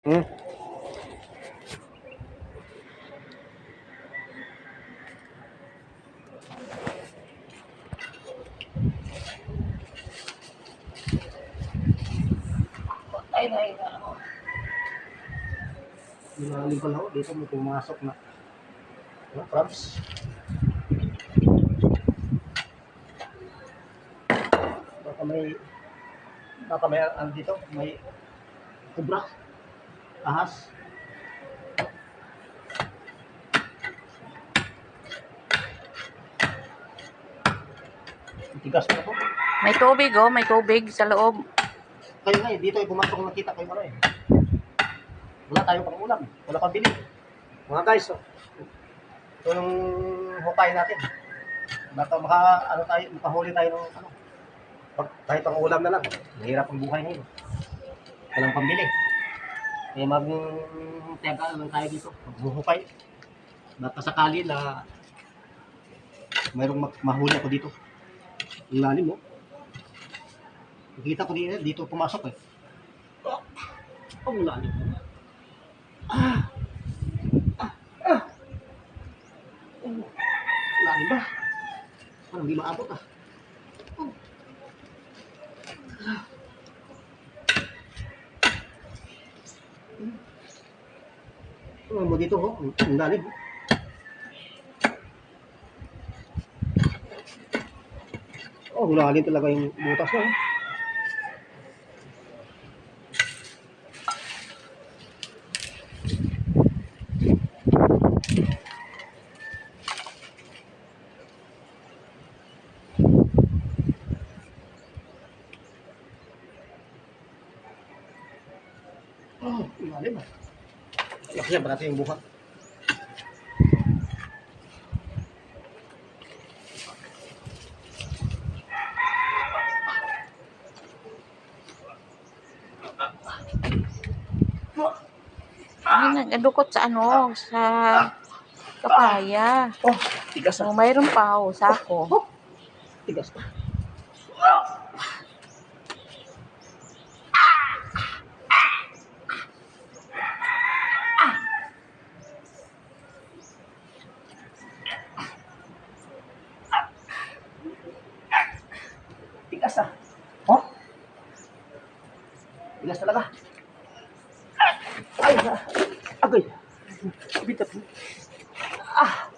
Hmm. Ay, ano. Ilalim pala ako. Dito may pumasok na crabs. Baka may ano dito, may kubra, ahas. Tigas na po. May tubig, oh. May tubig sa loob. Kayo nga dito ay pumasok, nakita kayo ano wala tayong pang-ulam. Wala pang bili. Mga guys, ito yung hukay natin. Baka makahuli tayo ng kahit pang-ulam na lang. Mahirap ang buhay ngayon. Walang pambili. Kaya mag-tega lang tayo dito. Maghuhukay. Baka sakali na mayroong mahuli ako dito. Ang lalim mo. Nakita ko dito pumasok eh. Ang lalim mo. Lalim ba? Parang di maabot ah. Ano mo dito ho? Ang lalim. Oh, lalim talaga yung butas na. Oh, lalim ah. Lakyan pa natin yung buhat. Ay, nag-adukot sa ano, sa kapaya. Oh, tigas So, ah. mayroon pa, oh, sako. Oh, tigas pa. Tigas ah. Oh, tigas talaga. Ay, agay. Bitat. Ah.